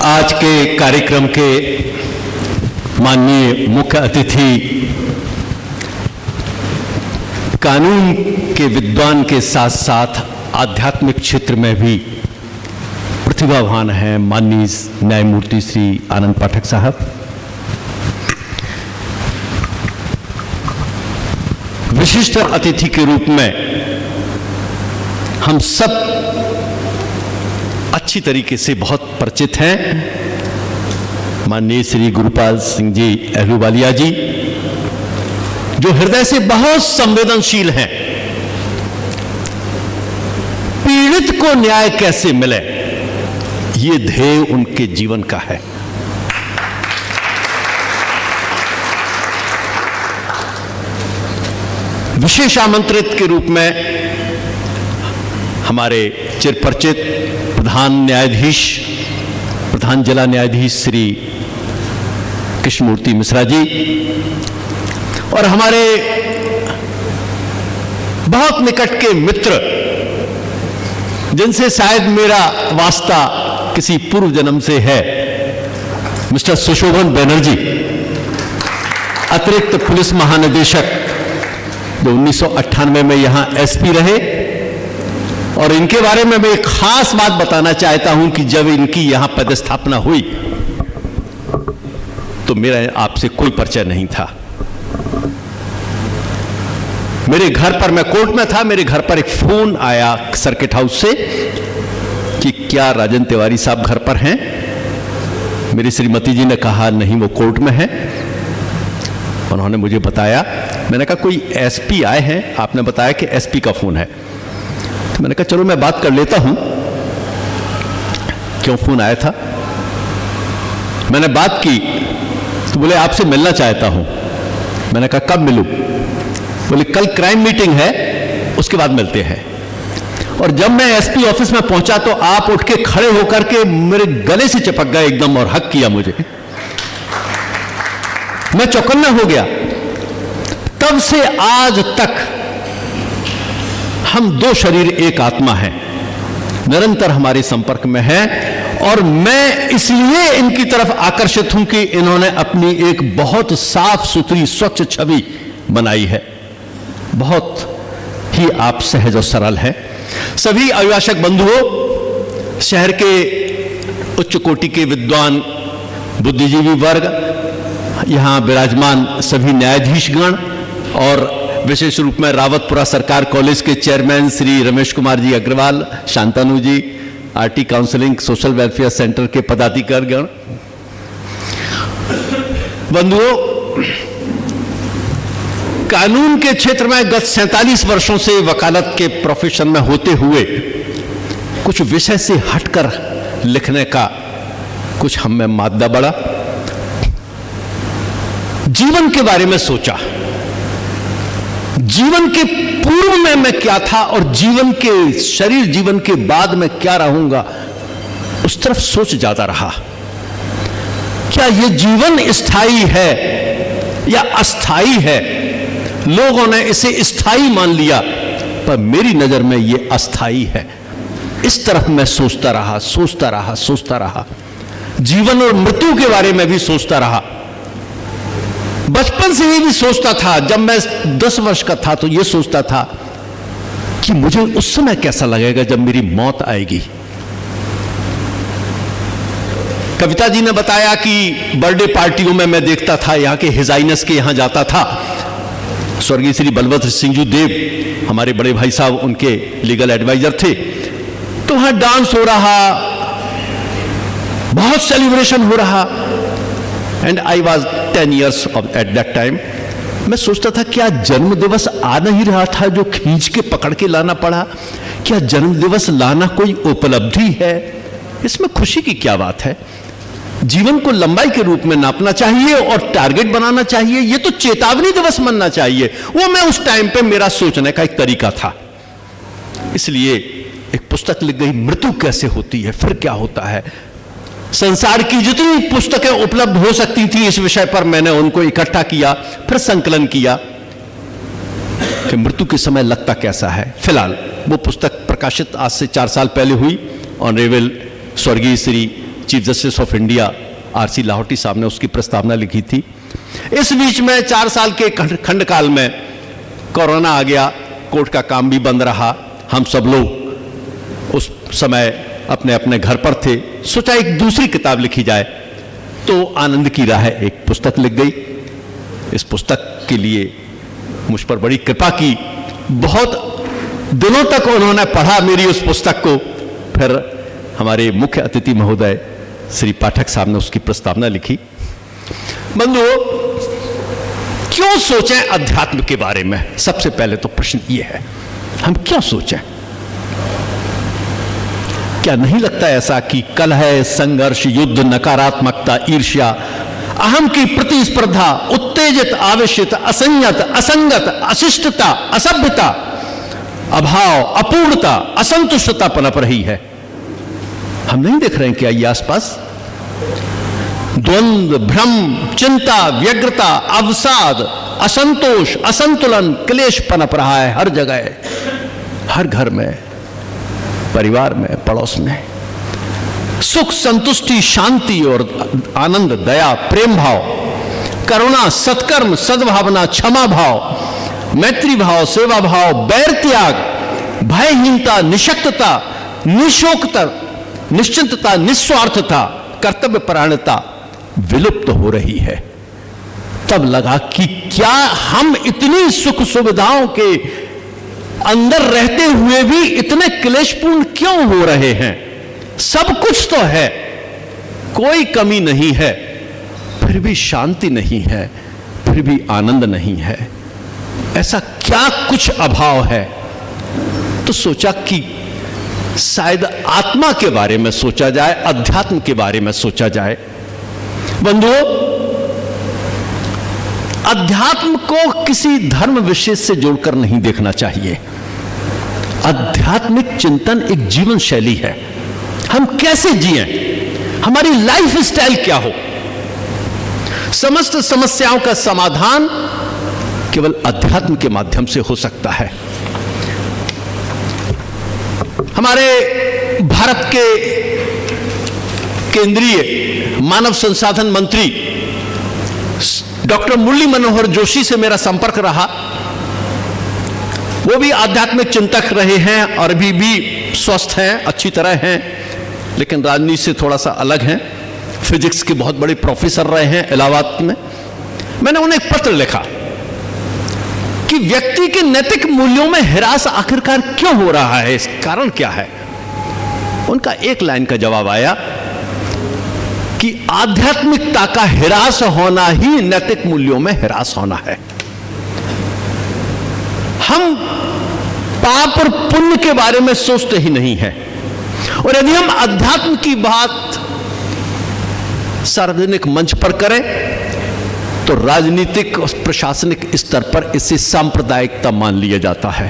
आज के कार्यक्रम के माननीय मुख्य अतिथि कानून के विद्वान के साथ साथ आध्यात्मिक क्षेत्र में भी प्रतिभावान हैं माननीय न्यायमूर्ति श्री आनंद पाठक साहब। विशिष्ट अतिथि के रूप में हम सब अच्छी तरीके से बहुत परिचित हैं माननीय श्री गुरुपाल सिंह जी अहलूवालिया जी, जो हृदय से बहुत संवेदनशील हैं। पीड़ित को न्याय कैसे मिले, ये ध्येय उनके जीवन का है। विशेष आमंत्रित के रूप में हमारे चिरपरिचित प्रधान जिला न्यायाधीश श्री कृष्णमूर्ति मिश्रा जी और हमारे बहुत निकट के मित्र, जिनसे शायद मेरा वास्ता किसी पूर्व जन्म से है, मिस्टर सुशोभन बनर्जी, अतिरिक्त पुलिस महानिदेशक, जो 1998 में यहां एसपी रहे। और इनके बारे में मैं एक खास बात बताना चाहता हूं कि जब इनकी यहां पदस्थापना हुई तो मेरा आपसे कोई परिचय नहीं था। मेरे घर पर, मैं कोर्ट में था, मेरे घर पर एक फोन आया सर्किट हाउस से कि क्या राजन तिवारी साहब घर पर हैं। मेरी श्रीमती जी ने कहा नहीं, वो कोर्ट में है। उन्होंने मुझे बताया, मैंने कहा कोई एसपी आए हैं, आपने बताया कि एसपी का फोन है। तो मैंने कहा चलो मैं बात कर लेता हूं, क्यों फोन आया था। मैंने बात की तो बोले आपसे मिलना चाहता हूं। मैंने कहा कब मिलूं। बोले कल क्राइम मीटिंग है, उसके बाद मिलते हैं। और जब मैं एसपी ऑफिस में पहुंचा तो आप उठ के खड़े होकर के मेरे गले से चिपक गए एकदम और हक किया मुझे। मैं चौकन्ना हो गया। तब से आज तक हम दो शरीर एक आत्मा हैं, निरंतर हमारे संपर्क में हैं। और मैं इसलिए इनकी तरफ आकर्षित हूं कि इन्होंने अपनी एक बहुत साफ सुथरी स्वच्छ छवि बनाई है। बहुत ही आप सहज और सरल हैं। सभी अभिभाषक बंधुओं, शहर के उच्च कोटि के विद्वान बुद्धिजीवी वर्ग, यहां विराजमान सभी न्यायाधीशगण और विशेष रूप में रावतपुरा सरकार कॉलेज के chairman Shri Ramesh Kumar ji Agrawal, Shantanu ji, RT counselling social welfare centre के पदाधिकारीगण, बंधुओं, कानून के क्षेत्र में गत 47 वर्षों से वकालत के प्रोफेशन में होते हुए कुछ विषय से हटकर लिखने का कुछ हम में मादा बढ़ा। जीवन के बारे में सोचा, जीवन के पूर्व में मैं क्या था और जीवन के शरीर जीवन के बाद में क्या रहूंगा, उस तरफ सोच जाता रहा। क्या यह जीवन स्थायी है या अस्थाई है। लोगों ने इसे स्थायी मान लिया, पर मेरी नजर में यह अस्थाई है। इस तरफ मैं सोचता रहा। जीवन और मृत्यु के बारे में भी सोचता रहा। बचपन से ही भी सोचता था। जब मैं 10 वर्ष का था तो यह सोचता था कि मुझे उस समय कैसा लगेगा जब मेरी मौत आएगी। कविता जी ने बताया कि बर्थडे पार्टियों में मैं देखता था, यहां के हिज हाइनेस के यहां जाता था। स्वर्गीय श्री बलवंत सिंह जी देव, हमारे बड़े भाई साहब, उनके लीगल एडवाइजर थे। तो वहां डांस हो रहा, बहुत सेलिब्रेशन हो रहा। And I was 10 years at that time. मैं सोचता था क्या जन्म दिवस आ नहीं रहा था जो खींच के पकड़ के लाना पड़ा। क्या जन्म दिवस लाना कोई उपलब्धि है। इसमें खुशी की क्या बात है। जीवन को लंबाई के रूप में नापना चाहिए और टारगेट बनाना चाहिए। यह तो चेतावनी दिवस मनना चाहिए। वो मैं उस टाइम पे मेरा सोचने का एक तरीका था। इसलिए एक पुस्तक लिख गई, मृत्यु कैसे होती है, फिर क्या होता है। संसार की जितनी पुस्तकें उपलब्ध हो सकती थी इस विषय पर मैंने उनको इकट्ठा किया, फिर संकलन किया कि मृत्यु के समय लगता कैसा है। फिलहाल वो पुस्तक प्रकाशित आज से 4 साल पहले हुई। ऑनरेबल स्वर्गीय Shri chief justice of India RC Lahoti साहब ने उसकी प्रस्तावना लिखी थी। इस बीच में 4 साल के खंड काल में कोरोना आ गया, कोर्ट का काम भी बंद रहा, हम सब लोग उस समय अपने अपने घर पर थे। सोचा एक दूसरी किताब लिखी जाए, तो आनंद की राह एक पुस्तक लिख गई। इस पुस्तक के लिए मुझ पर बड़ी कृपा की, बहुत दिनों तक उन्होंने पढ़ा मेरी उस पुस्तक को। फिर हमारे मुख्य अतिथि महोदय श्री पाठक साहब ने उसकी प्रस्तावना लिखी। बंधुओं, क्यों सोचें अध्यात्म के बारे में? सबसे पहले तो प्रश्न यह है, हम क्यों सोचें? क्या नहीं लगता ऐसा कि कलह, संघर्ष, युद्ध, नकारात्मकता, ईर्ष्या, अहम की प्रतिस्पर्धा, उत्तेजित, आवेशित, असंयत, असंगत, अशिष्टता, असभ्यता, अभाव, अपूर्णता, असंतुष्टता पनप रही है? हम नहीं देख रहे हैं क्या ये आसपास? द्वंद्व, भ्रम, चिंता, व्यग्रता, अवसाद, असंतोष, असंतुलन, क्लेश पनप रहा है हर जगह, हर घर में, परिवार में, पड़ोस में। सुख, संतुष्टि, शांति और आनंद, दया, प्रेम भाव, करुणा, सत्कर्म, सद्भावना, क्षमा भाव, मैत्री भाव, सेवा भाव, बैर त्याग, भयहीनता, निशक्तता, निशोकता, निश्चिंतता, निस्वार्थता, कर्तव्य परायणता विलुप्त हो रही है। तब लगा कि क्या हम इतनी सुख सुविधाओं के अंदर रहते हुए भी इतने क्लेशपूर्ण क्यों हो रहे हैं? सब कुछ तो है, कोई कमी नहीं है, फिर भी शांति नहीं है, फिर भी आनंद नहीं है। ऐसा क्या कुछ अभाव है? तो सोचा कि शायद आत्मा के बारे में सोचा जाए, अध्यात्म के बारे में सोचा जाए। बंधुओं, अध्यात्म को किसी धर्म विशेष से जोड़कर नहीं देखना चाहिए। आध्यात्मिक चिंतन एक जीवन शैली है। हम कैसे जिएं, हमारी लाइफ स्टाइल क्या हो। समस्त समस्याओं का समाधान केवल अध्यात्म के माध्यम से हो सकता है। हमारे भारत के केंद्रीय मानव संसाधन मंत्री डॉक्टर मुरली मनोहर जोशी से मेरा संपर्क रहा। वो भी आध्यात्मिक चिंतक रहे हैं और अभी भी स्वस्थ हैं, अच्छी तरह हैं, लेकिन राजनीति से थोड़ा सा अलग हैं। फिजिक्स के बहुत बड़े प्रोफेसर रहे हैं इलाहाबाद में। मैंने उन्हें एक पत्र लिखा कि व्यक्ति के नैतिक मूल्यों में हिरास आखिरकार क्यों हो रहा है, इस कारण क्या है? उनका एक लाइन का जवाब आया कि आध्यात्मिकता का हिरास होना ही नैतिक मूल्यों में हिरास होना है। हम पाप और पुण्य के बारे में सोचते ही नहीं हैं, और यदि हम अध्यात्म की बात सार्वजनिक मंच पर करें तो राजनीतिक और प्रशासनिक स्तर पर इसे सांप्रदायिकता मान लिया जाता है,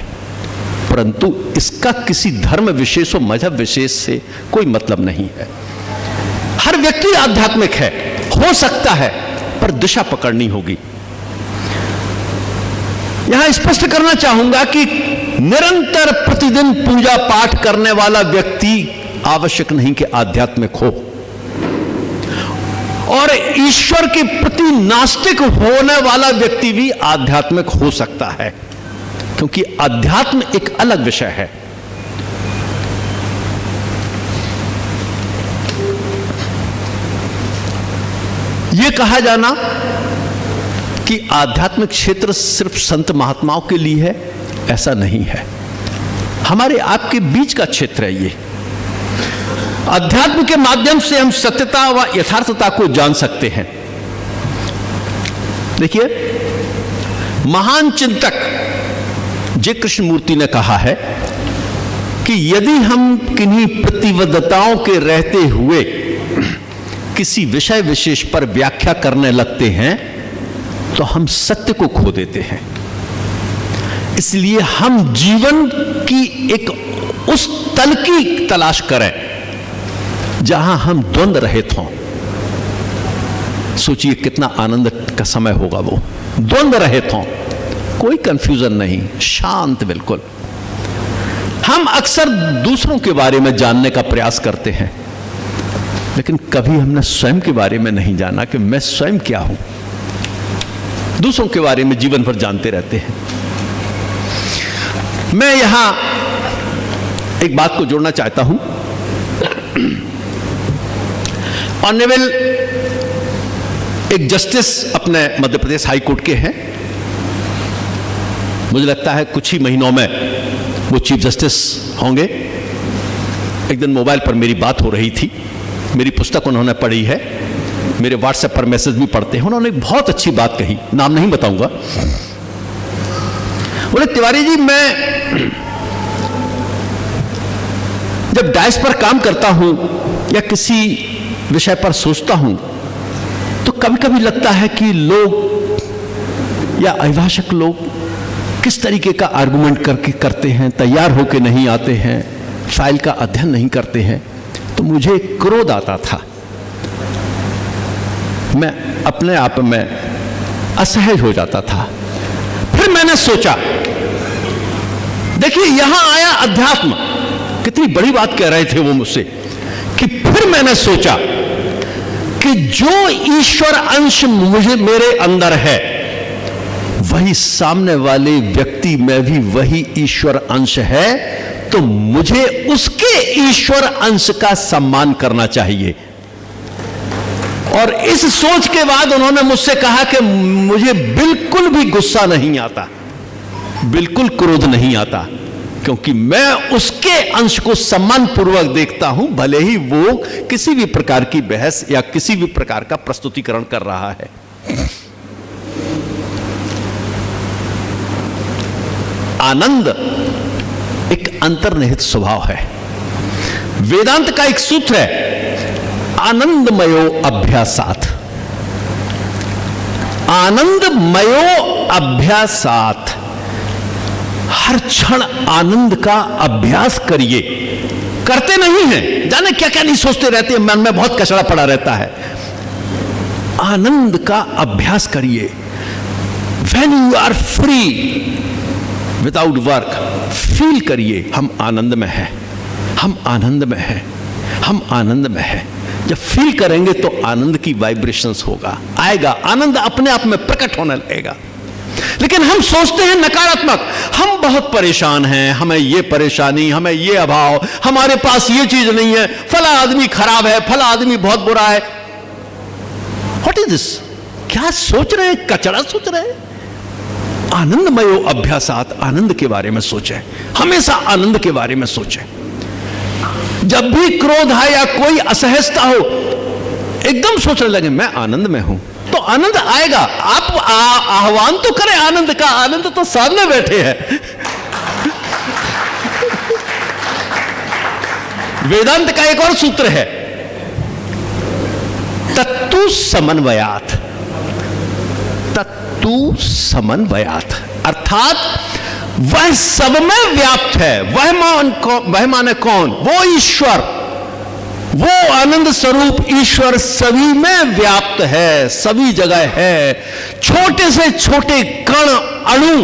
परंतु इसका किसी धर्म विशेष और मजहब विशेष से कोई मतलब नहीं है। हर व्यक्ति आध्यात्मिक है, हो सकता है, पर दिशा पकड़नी होगी। यहां स्पष्ट करना चाहूंगा कि निरंतर प्रतिदिन पूजा पाठ करने वाला व्यक्ति आवश्यक नहीं कि आध्यात्मिक हो, और ईश्वर के प्रति नास्तिक होने वाला व्यक्ति भी आध्यात्मिक हो सकता है, क्योंकि अध्यात्म एक अलग विषय है। यह कहा जाना कि आध्यात्मिक क्षेत्र सिर्फ संत महात्माओं के लिए है, ऐसा नहीं है। हमारे आपके बीच का क्षेत्र है ये। अध्यात्म के माध्यम से हम सत्यता व यथार्थता को जान सकते हैं। देखिए, महान चिंतक जे कृष्णमूर्ति ने कहा है कि यदि हम किन्हीं प्रतिबद्धताओं के रहते हुए किसी विषय विशेष पर व्याख्या करने लगते हैं तो हम सत्य को खो देते हैं। इसलिए हम जीवन की एक उस तल की तलाश करें जहां हम द्वंद्व रहित हों। सोचिए कितना आनंद का समय होगा वो, द्वंद्व रहित हों, कोई कंफ्यूजन नहीं, शांत बिल्कुल। हम अक्सर दूसरों के बारे में जानने का प्रयास करते हैं, लेकिन कभी हमने स्वयं के बारे में नहीं जाना कि मैं स्वयं क्या हूं। दूसरों के बारे में जीवन भर जानते रहते हैं। मैं यहां एक बात को जोड़ना चाहता हूं। ऑनरेबल एक जस्टिस अपने मध्य प्रदेश हाई कोर्ट के हैं। मुझे लगता है कुछ ही महीनों में वो चीफ जस्टिस होंगे। एक दिन मोबाइल पर मेरी बात हो रही थी, मेरी पुस्तक उन्होंने पढ़ी है, मेरे व्हाट्सएप पर मैसेज भी पढ़ते हैं। उन्होंने एक बहुत अच्छी बात कही, नाम नहीं बताऊंगा। बोले तिवारी जी, मैं जब डायस पर काम करता हूं या किसी विषय पर सोचता हूं तो कभी कभी लगता है कि लोग या अभिभाषक लोग किस तरीके का आर्गुमेंट करते हैं, तैयार होकर नहीं आते हैं, फाइल का अध्ययन नहीं करते हैं, तो मुझे क्रोध आता था। मैं अपने आप में असहज हो जाता था। फिर मैंने सोचा, देखिए यहां आया अध्यात्म, कितनी बड़ी बात कह रहे थे वो मुझसे, कि फिर मैंने सोचा कि जो ईश्वर अंश मुझे मेरे अंदर है वही सामने वाले व्यक्ति में भी वही ईश्वर अंश है, तो मुझे उसके ईश्वर अंश का सम्मान करना चाहिए। और इस सोच के बाद उन्होंने मुझसे कहा कि मुझे बिल्कुल भी गुस्सा नहीं आता, बिल्कुल क्रोध नहीं आता, क्योंकि मैं उसके अंश को सम्मान पूर्वक देखता हूं, भले ही वो किसी भी प्रकार की बहस या किसी भी प्रकार का प्रस्तुतिकरण कर रहा है। आनंद एक अंतर्निहित स्वभाव है। वेदांत का एक सूत्र है, आनंदमयो अभ्यासात्। आनंदमयो अभ्यासात्, हर क्षण आनंद का अभ्यास करिए। करते नहीं हैं, जाने क्या क्या नहीं सोचते रहते हैं, मन में बहुत कचरा पड़ा रहता है। आनंद का अभ्यास करिए। When you are free without work, feel करिए हम आनंद में हैं, हम आनंद में हैं, हम आनंद में हैं। जब फील करेंगे तो आनंद की वाइब्रेशंस होगा, आएगा, आनंद अपने आप में प्रकट होने लगेगा। लेकिन हम सोचते हैं नकारात्मक, हम बहुत परेशान हैं, हमें ये परेशानी, हमें ये अभाव, हमारे पास ये चीज नहीं है, फला आदमी खराब है, फला आदमी बहुत बुरा है। What is this? क्या सोच रहे हैं? कचरा सोच रहे हैं। आनंदमयो अभ्यासात्, आनंद के बारे में सोचें, हमेशा आनंद के बारे में सोचें। जब भी क्रोध है या कोई असहजता हो, एकदम सोचने लगे मैं आनंद में हूं, तो आनंद आएगा। आप आह्वान तो करें आनंद का, आनंद तो सामने बैठे हैं। वेदांत का एक और सूत्र है, तत्तु समन्वयात्। तत्तु समन्वयात् अर्थात वह सब में व्याप्त है। वह माने कौन? वो ईश्वर, वो आनंद स्वरूप ईश्वर सभी में व्याप्त है, सभी जगह है। छोटे से छोटे कण, अणु,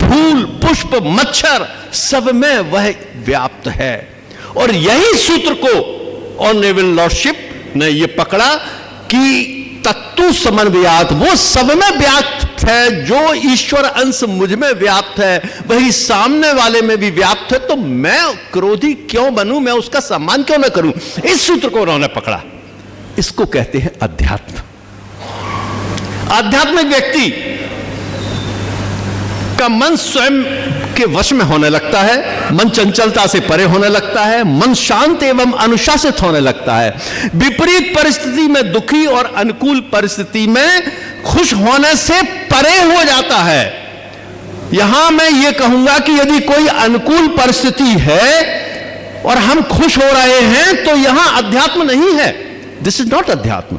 फूल, पुष्प, मच्छर, सब में वह व्याप्त है। और यही सूत्र को ऑनरेबल लॉर्डशिप ने यह पकड़ा कि तत्तु समन्वयात्, वो सब में व्याप्त है। जो ईश्वर अंश मुझ में व्याप्त है वही सामने वाले में भी व्याप्त है, तो मैं क्रोधी क्यों बनूं, मैं उसका सम्मान क्यों ना करूं? इस सूत्र को उन्होंने पकड़ा। इसको कहते हैं अध्यात्म। आध्यात्मिक व्यक्ति का मन स्वयं के वश में होने लगता है, मन चंचलता से परे होने लगता है, मन शांत एवं अनुशासित होने लगता है। विपरीत परिस्थिति में दुखी और अनुकूल परिस्थिति में खुश होने से परे हो जाता है। यहां मैं ये कहूंगा कि यदि कोई अनुकूल परिस्थिति है और हम खुश हो रहे हैं तो यहां अध्यात्म नहीं है। दिस इज नॉट अध्यात्म,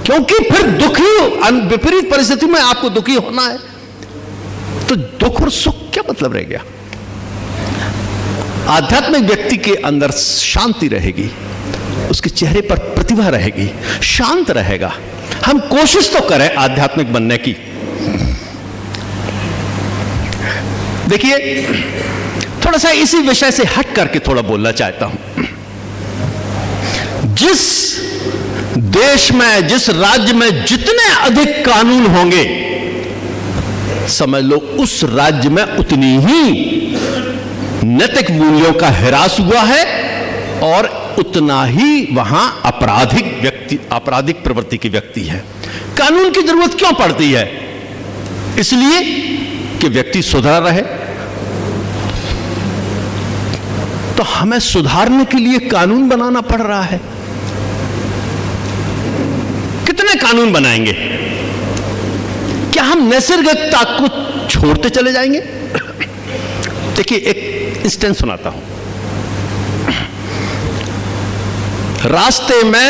क्योंकि फिर दुखी, विपरीत परिस्थिति में आपको दुखी होना है तो दुख और सुख क्या मतलब रह गया? आध्यात्मिक व्यक्ति के अंदर शांति रहेगी, उसके चेहरे पर प्रतिभा रहेगी, शांत रहेगा। हम कोशिश तो करें आध्यात्मिक बनने की। देखिए, थोड़ा सा इसी विषय से हट करके थोड़ा बोलना चाहता हूं। जिस देश में, जिस राज्य में जितने अधिक कानून होंगे, समझ लो उस राज्य में उतनी ही नैतिक मूल्यों का ह्रास हुआ है और उतना ही वहां आपराधिक प्रवृत्ति की व्यक्ति है। कानून की जरूरत क्यों पड़ती है? इसलिए कि व्यक्ति सुधर रहे। तो हमें सुधारने के लिए कानून बनाना पड़ रहा है। कितने कानून बनाएंगे? क्या हम नैसर्गिकता को छोड़ते चले जाएंगे? देखिए, एक इंस्टेंस सुनाता हूं। रास्ते में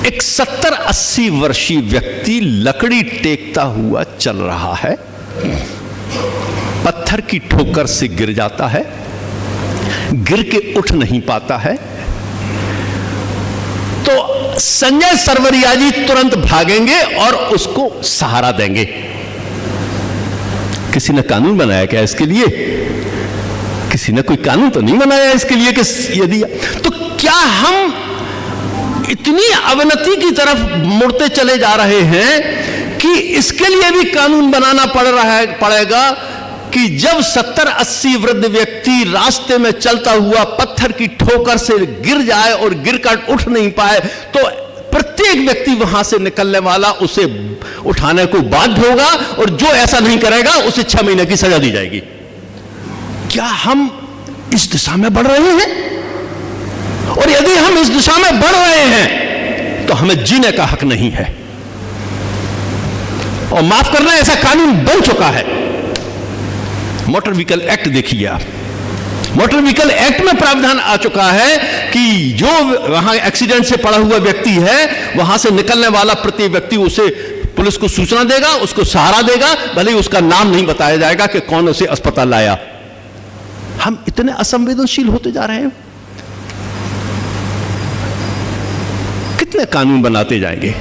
एक 70-80 वर्षीय व्यक्ति लकड़ी टेकता हुआ चल रहा है, पत्थर की ठोकर से गिर जाता है, गिर के उठ नहीं पाता है। तो संजय सरवरिया जी तुरंत भागेंगे और उसको सहारा देंगे। किसी ने कानून बनाया क्या इसके लिए? किसी ने कोई कानून तो नहीं बनाया इसके लिए कि यदि, तो क्या हम इतनी अवनति की तरफ मुड़ते चले जा रहे हैं कि इसके लिए भी कानून बनाना पड़ेगा कि जब 70-80 वृद्ध व्यक्ति रास्ते में चलता हुआ पत्थर की ठोकर से गिर जाए और गिरकर उठ नहीं पाए, तो प्रत्येक व्यक्ति वहां से निकलने वाला उसे उठाने को बाध्य होगा, और जो ऐसा नहीं करेगा उसे 6 महीने की सजा दी जाएगी। क्या हम इस दिशा में बढ़ रहे हैं? और यदि हम इस दिशा में बढ़ रहे हैं तो हमें जीने का हक नहीं है। और माफ करना, ऐसा कानून बन चुका है। मोटर व्हीकल एक्ट देखिए आप। मोटर व्हीकल एक्ट में प्रावधान आ चुका है कि जो वहां एक्सीडेंट से पड़ा हुआ व्यक्ति है, वहां से निकलने वाला प्रत्येक व्यक्ति उसे पुलिस को सूचना देगा, उसको सहारा देगा, भले ही उसका नाम नहीं बताया जाएगा कि कौन उसे अस्पताल लाया। हम इतने असंवेदनशील होते जा रहे हैं। कितने कानून बनाते जाएंगे?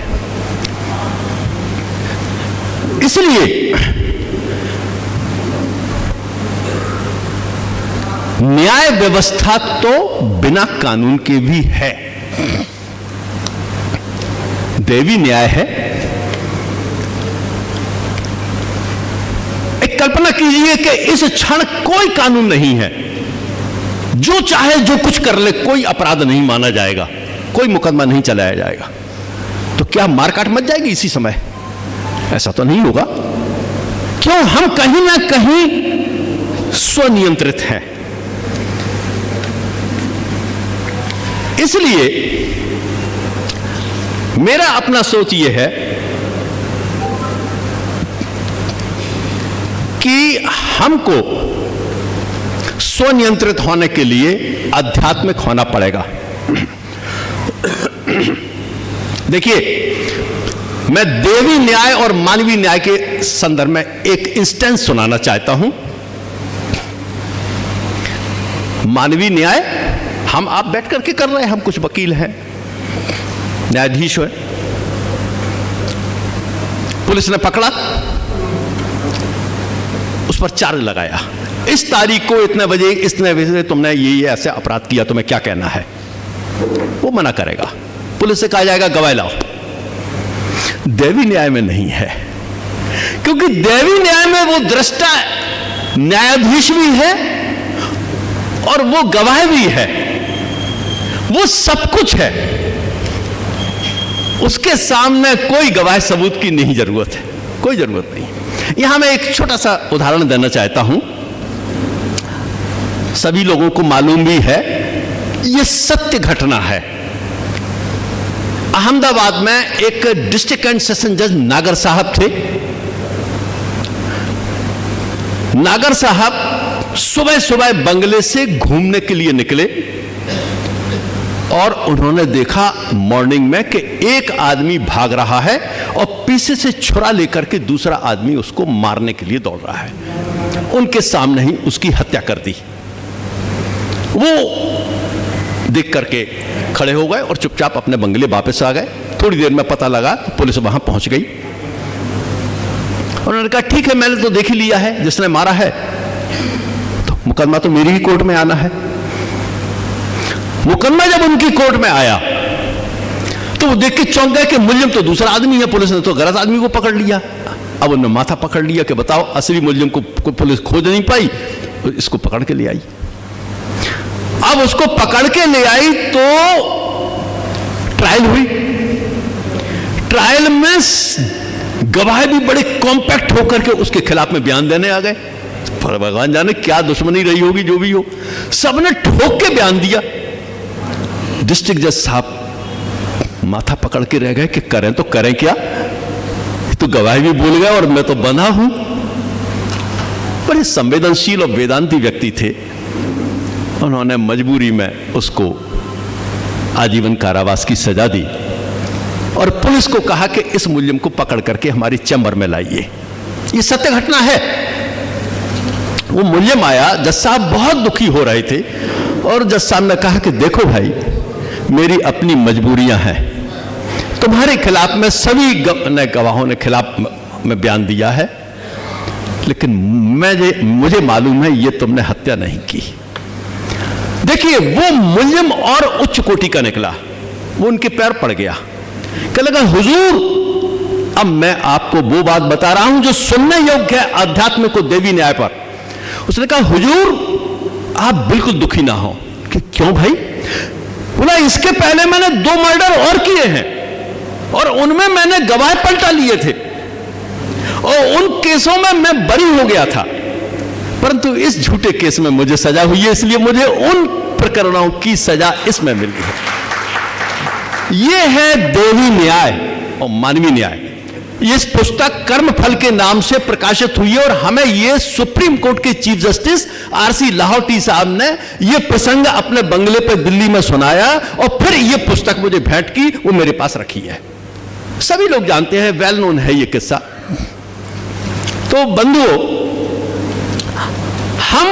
इसलिए न्याय व्यवस्था तो बिना कानून के भी है। देवी न्याय है। एक कल्पना कीजिए कि इस क्षण कोई कानून नहीं है, जो चाहे जो कुछ कर ले, कोई अपराध नहीं माना जाएगा, कोई मुकदमा नहीं चलाया जाएगा। तो क्या मारकाट मच जाएगी इसी समय? ऐसा तो नहीं होगा। क्यों? हम कहीं ना कहीं स्वनियंत्रित हैं। इसलिए मेरा अपना सोच यह है कि हमको स्वनियंत्रित होने के लिए आध्यात्मिक होना पड़ेगा। देखिए, मैं देवी न्याय और मानवीय न्याय के संदर्भ में एक इंस्टेंस सुनाना चाहता हूं। मानवीय न्याय हम आप बैठ करके कर रहे हैं, हम कुछ वकील हैं, न्यायाधीश है, पुलिस ने पकड़ा, उस पर चार्ज लगाया, इस तारीख को इतने बजे इतने बजे तुमने ये ऐसे अपराध किया, तुम्हें क्या कहना है? वो मना करेगा, पुलिस से कहा जाएगा गवाह लाओ। देवी न्याय में नहीं है, क्योंकि देवी न्याय में वो दृष्टा न्यायाधीश भी है और वो गवाह भी है, वो सब कुछ है। उसके सामने कोई गवाह सबूत की नहीं जरूरत है, कोई जरूरत नहीं। यहां मैं एक छोटा सा उदाहरण देना चाहता हूं, सभी लोगों को मालूम भी है, यह सत्य घटना है। अहमदाबाद में एक डिस्ट्रिक्ट एंड सेशन जज नागर साहब थे। नागर साहब सुबह सुबह बंगले से घूमने के लिए निकले और उन्होंने देखा मॉर्निंग में कि एक आदमी भाग रहा है और पीछे से छुरा लेकर के दूसरा आदमी उसको मारने के लिए दौड़ रहा है। उनके सामने ही उसकी हत्या कर दी। वो देख करके खड़े हो गए और चुपचाप अपने बंगले वापस आ गए। थोड़ी देर में पता लगा, पुलिस वहां पहुंच गई। उन्होंने कहा ठीक है, मैंने तो देख ही लिया है, जिसने मारा है तो मुकदमा तो मेरी ही कोर्ट में आना है। मुकदमा जब उनकी कोर्ट में आया तो तो वो देख के चौंक गए कि मुलजिम तो दूसरा आदमी है, पुलिस ने तो गलत आदमी को पकड़ लिया। अब उन्होंने माथा पकड़ लिया कि बताओ, असली मुलजिम को पुलिस खोज नहीं पाई, तो इसको पकड़ के ले आई। अब उसको पकड़ के ले आई तो ट्रायल हुई। ट्रायल में गवाह भी बड़े कॉम्पैक्ट होकर के उसके खिलाफ में बयान देने आ गए। भगवान जाने क्या दुश्मनी रही होगी, जो भी हो, सबने ठोक के बयान दिया। डिस्ट्रिक्ट जज साहब माथा पकड़ के रह गए कि करें तो करें क्या, तो गवाह भी भूल गए और मैं तो बंधा हूं। बड़े संवेदनशील और वेदांती व्यक्ति थे। उन्होंने मजबूरी में उसको आजीवन कारावास की सजा दी और पुलिस को कहा कि इस मुलजिम को पकड़ करके हमारी चैम्बर में लाइए। ये सत्य घटना है। वो मुलजिम आया, जज साहब बहुत दुखी हो रहे थे और जज साहब ने कहा कि देखो भाई, मेरी अपनी मजबूरियां हैं, तुम्हारे खिलाफ में सभी गवाहों ने खिलाफ में बयान दिया है, लेकिन मुझे मालूम है ये तुमने हत्या नहीं की। देखिए, वो मुलजिम और उच्च कोटि का निकला, वो उनके पैर पड़ गया, कहने लगा हुजूर, अब मैं आपको वो बात बता रहा हूं जो सुनने योग्य है आध्यात्मिक और देवी न्याय पर। उसने कहा हुजूर आप बिल्कुल दुखी ना हो। कि क्यों भाई? बोला इसके पहले मैंने 2 मर्डर और किए हैं और उनमें मैंने गवाह पलटा लिए थे और उन केसों में मैं बरी हो गया था, परंतु इस झूठे केस में मुझे सजा हुई है, इसलिए मुझे उन प्रकरणों की सजा इसमें मिली है। यह है देवी न्याय और मानवीय न्याय। इस पुस्तक कर्म फल के नाम से प्रकाशित हुई है और हमें यह सुप्रीम कोर्ट के चीफ जस्टिस आरसी लाहौटी साहब ने यह प्रसंग अपने बंगले पर दिल्ली में सुनाया और फिर यह पुस्तक मुझे भेंट की, वो मेरे पास रखी है। सभी लोग जानते हैं, वेल नोन है यह किस्सा। तो बंधुओं, हम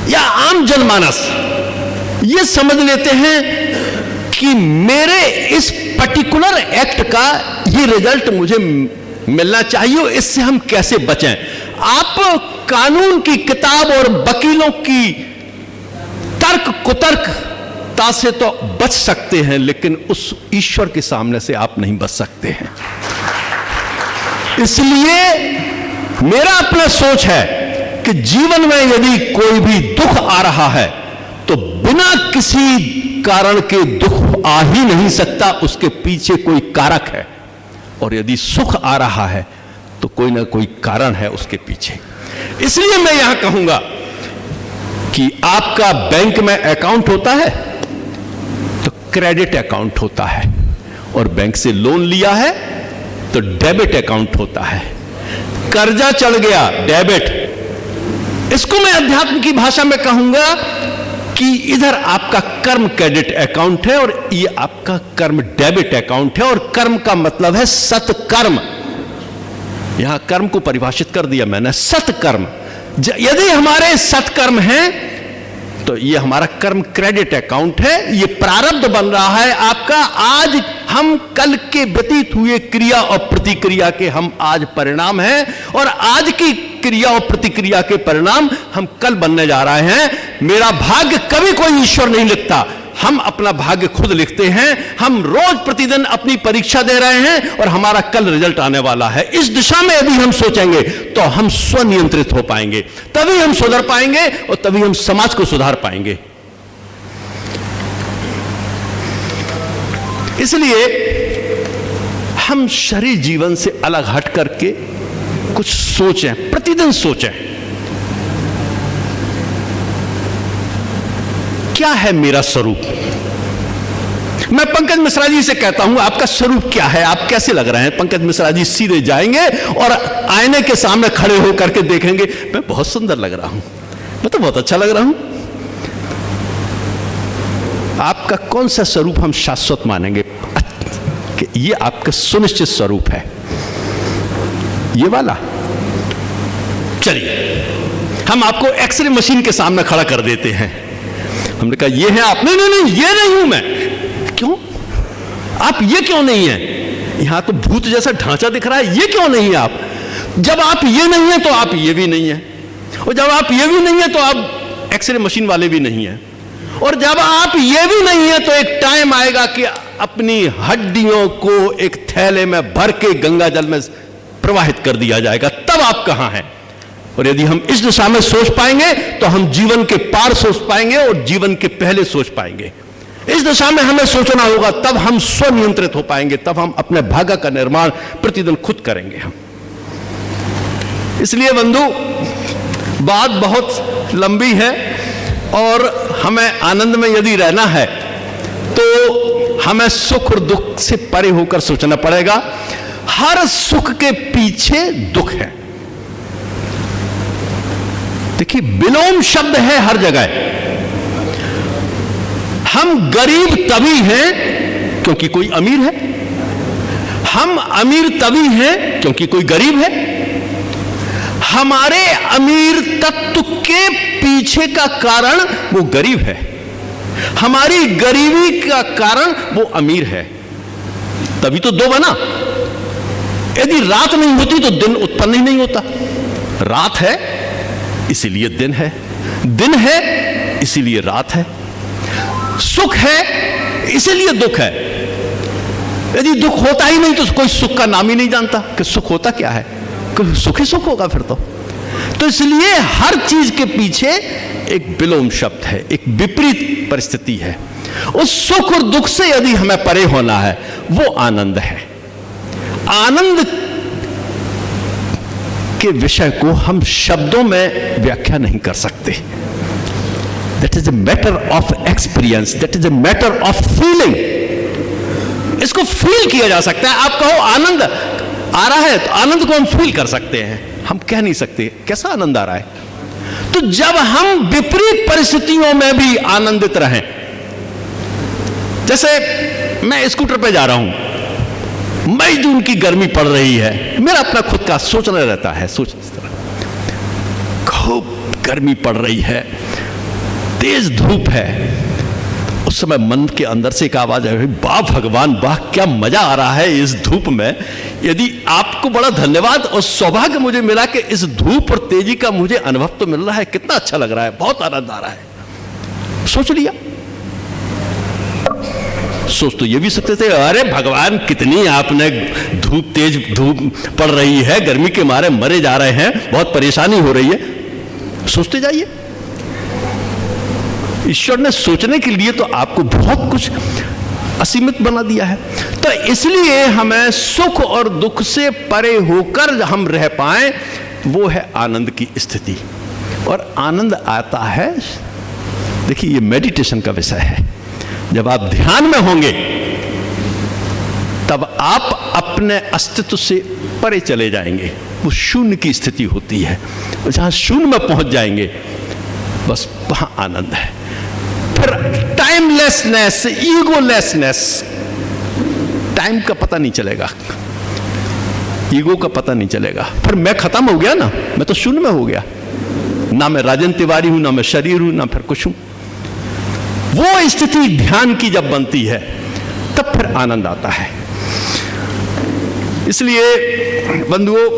या आम जनमानस यह समझ लेते हैं कि मेरे इस पर्टिकुलर एक्ट का ये रिजल्ट मुझे मिलना चाहिए, इससे हम कैसे बचें। आप कानून की किताब और वकीलों की तर्क कुतर्कता से तो बच सकते हैं, लेकिन उस ईश्वर के सामने से आप नहीं बच सकते हैं। इसलिए मेरा अपना सोच है कि जीवन में यदि कोई भी दुख आ रहा है तो बिना किसी कारण के दुख आ ही नहीं सकता, उसके पीछे कोई कारक है। और यदि सुख आ रहा है तो कोई ना कोई कारण है उसके पीछे। इसलिए मैं यहां कहूंगा कि आपका बैंक में अकाउंट होता है तो क्रेडिट अकाउंट होता है, और बैंक से लोन लिया है तो डेबिट अकाउंट होता है। कर्जा चढ़ गया, डेबिट। इसको मैं अध्यात्म की भाषा में कहूंगा कि इधर आपका कर्म क्रेडिट अकाउंट है और ये आपका कर्म डेबिट अकाउंट है। और कर्म का मतलब है सत्कर्म। यहां कर्म को परिभाषित कर दिया मैंने, सत्कर्म। यदि हमारे सत्कर्म हैं तो ये हमारा कर्म क्रेडिट अकाउंट है, ये प्रारब्ध बन रहा है आपका। आज हम कल के व्यतीत हुए क्रिया और प्रतिक्रिया के हम आज परिणाम हैं, और आज की क्रिया और प्रतिक्रिया के परिणाम हम कल बनने जा रहे हैं। मेरा भाग्य कभी कोई ईश्वर नहीं लिखता, हम अपना भाग्य खुद लिखते हैं। हम रोज प्रतिदिन अपनी परीक्षा दे रहे हैं और हमारा कल रिजल्ट आने वाला है। इस दिशा में यदि हम सोचेंगे तो हम स्वनियंत्रित हो पाएंगे, तभी हम सुधर पाएंगे और तभी हम समाज को सुधार पाएंगे। इसलिए हम शरीर जीवन से अलग हट करके कुछ सोचें, प्रतिदिन सोचें, क्या है मेरा स्वरूप। मैं पंकज मिश्रा जी से कहता हूं, आपका स्वरूप क्या है, आप कैसे लग रहे हैं। पंकज मिश्रा जी सीधे जाएंगे और आईने के सामने खड़े होकर के देखेंगे, मैं बहुत सुंदर लग रहा हूं, मैं तो बहुत अच्छा लग रहा हूं। आपका कौन सा स्वरूप हम शाश्वत मानेंगे कि ये आपका सुनिश्चित स्वरूप है, ये वाला। चलिए हम आपको एक्सरे मशीन के सामने खड़ा कर देते हैं। हमने कहा ये है आप। नहीं नहीं नहीं, ये नहीं हूं मैं। क्यों? आप ये क्यों नहीं है? यहां तो भूत जैसा ढांचा दिख रहा है, ये क्यों नहीं है आप? जब आप ये नहीं है तो आप ये भी नहीं है, और जब आप ये भी नहीं है तो आप एक्सरे मशीन वाले भी नहीं है, और जब आप ये भी नहीं है तो एक टाइम आएगा कि अपनी हड्डियों को एक थैले में भर के गंगा जल में प्रवाहित कर दिया जाएगा, तब आप कहां हैं। और यदि हम इस दिशा में सोच पाएंगे तो हम जीवन के पार सोच पाएंगे और जीवन के पहले सोच पाएंगे। इस दिशा में हमें सोचना होगा, तब हम स्वनियंत्रित हो पाएंगे, तब हम अपने भाग्य का निर्माण प्रतिदिन खुद करेंगे हम। इसलिए बंधु, बात बहुत लंबी है और हमें आनंद में यदि रहना है तो हमें सुख और दुख से परे होकर सोचना पड़ेगा। हर सुख के पीछे दुख है। देखिए, विलोम शब्द है हर जगह। हम गरीब तभी हैं क्योंकि कोई अमीर है, हम अमीर तभी हैं क्योंकि कोई गरीब है। हमारे अमीर तत्व के पीछे का कारण वो गरीब है, हमारी गरीबी का कारण वो अमीर है। तभी तो दो बना। यदि रात नहीं होती तो दिन उत्पन्न ही नहीं होता। रात है इसीलिए दिन है, दिन है इसीलिए रात है, सुख है इसीलिए दुख है। यदि दुख होता ही नहीं तो कोई सुख का नाम ही नहीं जानता कि सुख होता क्या है। सुख ही सुख होगा फिर तो इसलिए हर चीज के पीछे एक विलोम शब्द है, एक विपरीत परिस्थिति है। उस सुख और दुख से यदि हमें परे होना है, वो आनंद है। आनंद के विषय को हम शब्दों में व्याख्या नहीं कर सकते। That is a matter of experience, that is a matter of feeling. इसको फील किया जा सकता है। आप कहो आनंद आ रहा है, तो आनंद को हम फील कर सकते हैं। हम कह नहीं सकते कैसा आनंद आ रहा है। तो जब हम विपरीत परिस्थितियों में भी आनंदित रहें, जैसे मैं स्कूटर पे जा रहा हूं, मई जून की गर्मी पड़ रही है, मेरा अपना खुद का सोचना रहता है, सोच इस तरह खूब गर्मी पड़ रही है, तेज धूप है। उस समय मन के अंदर से एक आवाज है, वाह भगवान वाह, क्या मजा आ रहा है इस धूप में। यदि आपको बड़ा धन्यवाद और सौभाग्य मुझे मिला कि इस धूप और तेजी का मुझे अनुभव तो मिल रहा है, कितना अच्छा लग रहा है, बहुत आनंद आ रहा है। सोच लिया। सोच तो ये भी सकते थे, अरे भगवान कितनी आपने धूप, तेज धूप पड़ रही है, गर्मी के मारे मरे जा रहे हैं, बहुत परेशानी हो रही है। सोचते जाइए। ईश्वर ने सोचने के लिए तो आपको बहुत कुछ असीमित बना दिया है। तो इसलिए हमें सुख और दुख से परे होकर हम रह पाए, वो है आनंद की स्थिति। और आनंद आता है, देखिए ये मेडिटेशन का विषय है। जब आप ध्यान में होंगे तब आप अपने अस्तित्व से परे चले जाएंगे। वो शून्य की स्थिति होती है। जहां शून्य में पहुंच जाएंगे बस वहां आनंद है। फिर टाइमलेसनेस, ईगोलेसनेस, टाइम का पता नहीं चलेगा, ईगो का पता नहीं चलेगा। फिर मैं खत्म हो गया ना, मैं तो शून्य में हो गया। ना मैं राजन तिवारी हूं, ना मैं शरीर हूं, ना फिर कुछ हूं। वो स्थिति ध्यान की जब बनती है तब फिर आनंद आता है। इसलिए बंधुओं,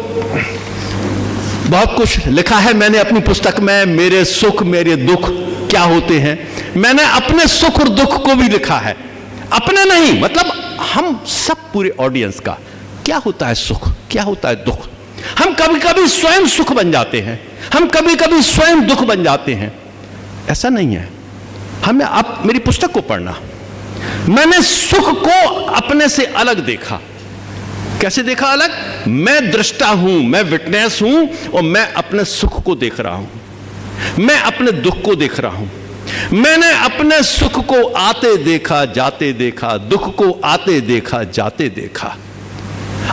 बहुत कुछ लिखा है मैंने अपनी पुस्तक में, मेरे सुख मेरे दुख क्या होते हैं। मैंने अपने सुख और दुख को भी लिखा है। अपने नहीं, मतलब हम सब पूरे ऑडियंस का, क्या होता है सुख, क्या होता है दुख। हम कभी कभी स्वयं सुख बन जाते हैं, हम कभी कभी स्वयं दुख बन जाते हैं। ऐसा नहीं है। हमें आप मेरी पुस्तक को पढ़ना, मैंने सुख को अपने से अलग देखा। कैसे देखा अलग? मैं दृष्टा हूं, मैं विटनेस हूं और मैं अपने सुख को देख रहा हूं, मैं अपने दुख को देख रहा हूं। मैंने अपने सुख को आते देखा, जाते देखा, दुख को आते देखा, जाते देखा।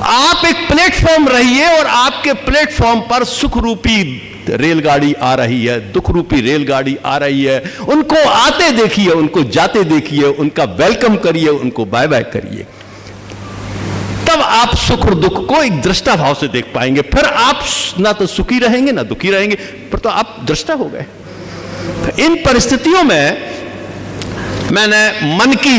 आप एक प्लेटफॉर्म रहिए और आपके प्लेटफॉर्म पर सुख रूपी रेलगाड़ी आ रही है, दुख रूपी रेलगाड़ी आ रही है। उनको आते देखिए, उनको जाते देखिए, उनका वेलकम करिए, उनको बाय बाय करिए। तब आप सुख और दुख को एक दृष्टा भाव से देख पाएंगे। फिर आप ना तो सुखी रहेंगे ना दुखी रहेंगे, फिर तो आप दृष्टा हो गए। इन परिस्थितियों में मैंने मन की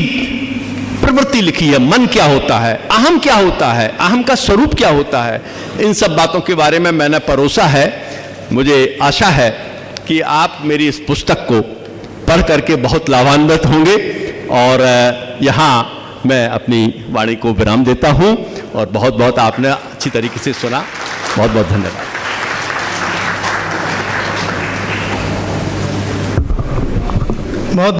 प्रवृत्ति लिखी है। मन क्या होता है, अहम क्या होता है, अहम का स्वरूप क्या होता है, इन सब बातों के बारे में मैंने परोसा है। मुझे आशा है कि आप मेरी इस पुस्तक को पढ़ करके बहुत लाभान्वित होंगे और यहाँ मैं अपनी वाणी को विराम देता हूं और बहुत बहुत आपने अच्छी तरीके से सुना। बहुत बहुत धन्यवाद।